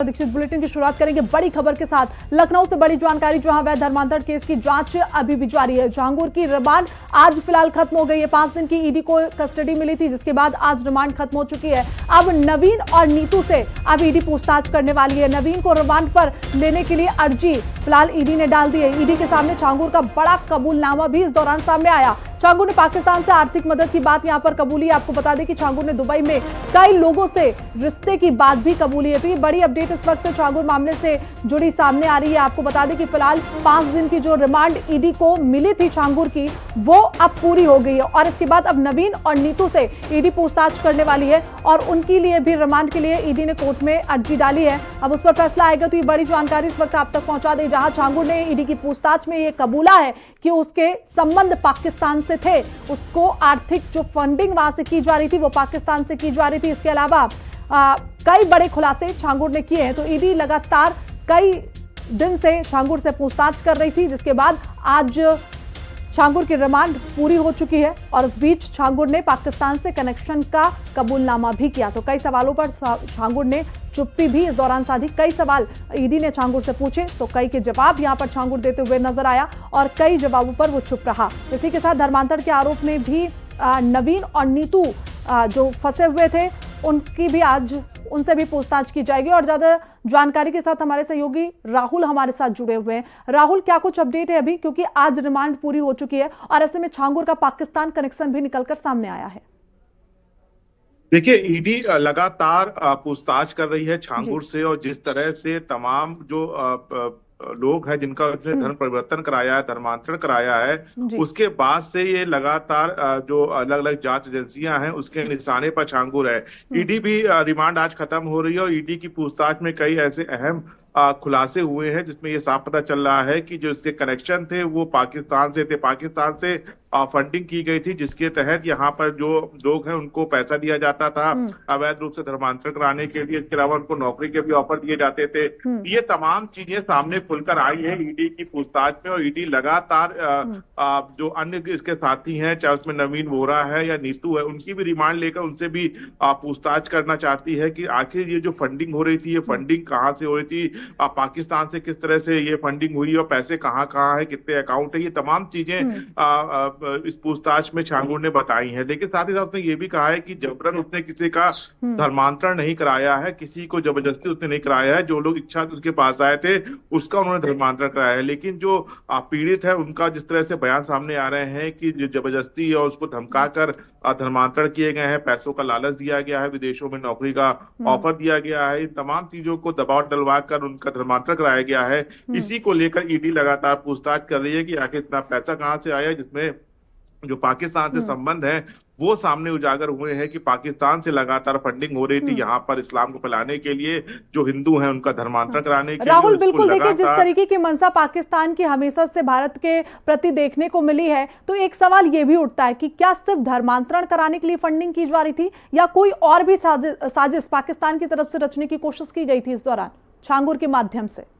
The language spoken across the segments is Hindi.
दीक्षित। बुलेटिन की शुरुआत करेंगे बड़ी खबर के साथ। लखनऊ से बड़ी जानकारी, जहां अवैध धर्मांतरण केस की जांच अभी भी जारी है। जहांगीर की रिमांड आज फिलहाल खत्म हो गई है। 5 दिन की ईडी को कस्टडी मिली थी, जिसके बाद आज रिमांड खत्म हो चुकी है। अब नवीन और नीतू से अब ईडी पूछताछ करने वाली है। नवीन को रिमांड पर लेने के लिए अर्जी फिलहाल ईडी ने डाल दी है। ईडी के सामने जहांगीर का बड़ा कबूलनामा भी इस दौरान सामने आया। जहांगीर ने पाकिस्तान से आर्थिक मदद की बात यहां पर कबूली है। आपको बता दें कि जहांगीर ने दुबई में कई लोगों से रिश्ते की बात भी कबूली है। तो ये बड़ी अपडेट इस वक्त जहांगीर मामले से जुड़ी सामने आ रही है। आपको बता दें कि फिलहाल 5 दिन की जो रिमांड ईडी को मिली थी जहांगीर की, वो अब पूरी हो गई है और इसके बाद अब नवीन और नीतू से ईडी पूछताछ करने वाली है और उनके लिए भी रिमांड के लिए ईडी ने कोर्ट में अर्जी डाली है। अब उस पर फैसला आएगा। तो ये बड़ी जानकारी इस वक्त आप तक पहुंचा दे, जहां जहांगीर ने ईडी की पूछताछ में ये कबूला है कि उसके संबंध पाकिस्तान से थे। उसको आर्थिक जो फंडिंग वहां से की जा रही थी वो पाकिस्तान से की जा रही थी। इसके अलावा कई बड़े खुलासे जहांगीर ने किए हैं। तो ईडी लगातार कई दिन से जहांगीर से पूछताछ कर रही थी, जिसके बाद आज जहांगीर की रिमांड पूरी हो चुकी है और इस बीच जहांगीर ने पाकिस्तान से कनेक्शन का कबूलनामा भी किया। तो कई सवालों पर जहांगीर ने चुप्पी भी इस दौरान साधी। कई सवाल ईडी ने जहांगीर से पूछे तो कई के जवाब यहां पर जहांगीर देते हुए नजर आया और कई जवाबों पर वो चुप रहा। इसी के साथ धर्मांतरण के आरोप में भी नवीन और नीतू जो फंसे हुए थे उनकी भी आज उनसे भी पूछताछ की जाएगी। और ज्यादा जानकारी के साथ हमारे सहयोगी राहुल हमारे साथ जुड़े हुए हैं। राहुल, क्या कुछ अपडेट है अभी, क्योंकि आज रिमांड पूरी हो चुकी है और ऐसे में जहांगीर का पाकिस्तान कनेक्शन भी निकलकर सामने आया है। देखिए, ईडी लगातार पूछताछ कर रही है जहांगीर से और जिस तरह से तमाम जो लोग हैं जिनका उसने धर्म परिवर्तन कराया है, धर्मांतरण कराया है, उसके बाद से ये लगातार जो अलग अलग जांच एजेंसियां हैं उसके निशाने पर जहांगीर है। ईडी भी रिमांड आज खत्म हो रही है और ईडी की पूछताछ में कई ऐसे अहम खुलासे हुए हैं जिसमें ये साफ पता चल रहा है कि जो इसके कनेक्शन थे वो पाकिस्तान से थे। पाकिस्तान से फंडिंग की गई थी, जिसके तहत यहाँ पर जो लोग हैं उनको पैसा दिया जाता था अवैध रूप से धर्मांतरण कराने के लिए। इसके अलावा उनको नौकरी के भी ऑफर दिए जाते थे। ये तमाम चीजें सामने खुलकर आई है ईडी की पूछताछ में और ईडी लगातार जो अन्य इसके साथी हैं, चाहे उसमें नवीन वोरा है या नीतू है, उनकी भी रिमांड लेकर उनसे भी पूछताछ करना चाहती है कि आखिर ये जो फंडिंग हो रही थी, ये फंडिंग कहाँ से हो रही थी, पाकिस्तान से किस तरह से ये फंडिंग हुई और पैसे कहाँ कहाँ है, कितने अकाउंट है, ये तमाम चीजें इस पूछताछ में जहांगीर ने बताई हैं। लेकिन साथ ही साथ उसने ये भी कहा है कि जबरन उसने किसी का धर्मांतरण नहीं कराया है, किसी को जबरदस्ती उसने नहीं कराया है। जो लोग इच्छा उसके पास आए थे उसका उन्होंने धर्मांतरण कराया है। लेकिन जो पीड़ित है उनका जिस तरह से बयान सामने आ रहे हैं कि जबरदस्ती और उसको धमका कर धर्मांतरण किए गए हैं, पैसों का लालच दिया गया है, विदेशों में नौकरी का ऑफर दिया गया है, इन तमाम चीजों को दबाव डलवा कर उनका धर्मांतरण कराया गया है। इसी को लेकर ईडी लगातार पूछताछ कर रही है कि आखिर इतना पैसा कहां से आया, जिसमें जो पाकिस्तान से संबंध है वो सामने उजागर हुए हैं कि पाकिस्तान से लगातार फंडिंग हो रही थी यहाँ पर इस्लाम को फैलाने के लिए, जो हिंदू हैं उनका धर्मांतरण कराने के लिए। राहुल, बिल्कुल देखिए, जिस तरीके की मंशा पाकिस्तान की हमेशा से भारत के प्रति देखने को मिली है, तो एक सवाल ये भी उठता है कि क्या सिर्फ धर्मांतरण कराने के लिए फंडिंग की जा रही थी या कोई और भी साजिश पाकिस्तान की तरफ से रचने की कोशिश की गई थी इस दौरान जहांगीर के माध्यम से?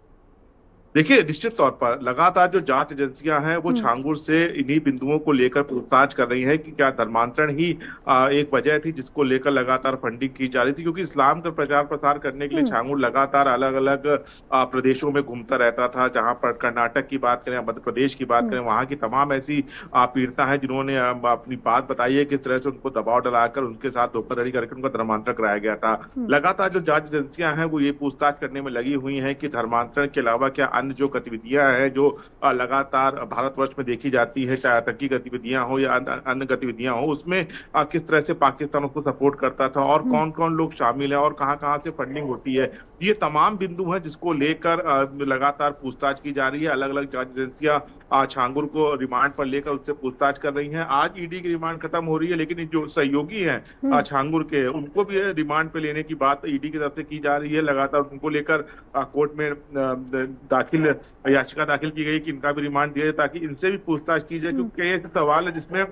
देखिए, निश्चित तौर पर लगातार जो जांच एजेंसियां हैं वो जहांगीर से इन्हीं बिंदुओं को लेकर पूछताछ कर रही हैं कि क्या धर्मांतरण ही एक वजह थी जिसको लेकर लगातार फंडिंग की जा रही थी। क्योंकि इस्लाम का प्रचार प्रसार करने के लिए जहांगीर लगातार अलग अलग प्रदेशों में घूमता रहता था। जहां पर कर्नाटक की बात करें, मध्य प्रदेश की बात करें, वहां की तमाम ऐसी पीड़िता हैं जिन्होंने अपनी बात बताई है किस तरह से उनको दबाव डलाकर उनके साथ धोखाधड़ी करके उनका धर्मांतरण कराया गया था। लगातार जो जांच एजेंसियां हैं वो ये पूछताछ करने में लगी हुई है कि धर्मांतरण के अलावा क्या जो गतिविधियां हैं जो लगातार भारतवर्ष में देखी जाती है, चाहे आतंकी गतिविधियां हो या अन्य गतिविधियां हो, उसमें किस तरह से पाकिस्तान उसको सपोर्ट करता था और कौन कौन लोग शामिल हैं और कहां से फंडिंग होती है। ये तमाम बिंदु हैं जिसको लेकर लगातार पूछताछ की जा रही है। अलग अलग जांच एजेंसियां जहांगीर को रिमांड पर लेकर उससे पूछताछ कर रही हैं। आज ईडी की रिमांड खत्म हो रही है, लेकिन जो सहयोगी हैं जहांगीर के, उनको भी रिमांड पे लेने की बात ईडी की तरफ से की जा रही है। लगातार उनको लेकर कोर्ट में याचिका दाखिल की गई कि इनका भी रिमांड दिया जाए ताकि इनसे भी पूछताछ की जाए। क्योंकि ये सवाल है जिसमें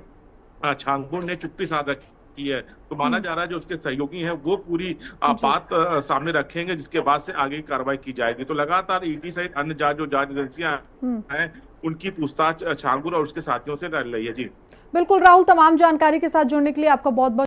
जहांगीर ने चुप्पी साध रखी की है, तो माना जा रहा है जो उसके सहयोगी हैं वो पूरी बात सामने रखेंगे, जिसके बाद से आगे की कार्रवाई की जाएगी। तो लगातार ईडी सहित अन्य जांच एजेंसियां हैं उनकी पूछताछ जहांगीर और उसके साथियों से कर रही है। जी बिल्कुल राहुल, तमाम जानकारी के साथ जुड़ने के लिए आपका बहुत बहुत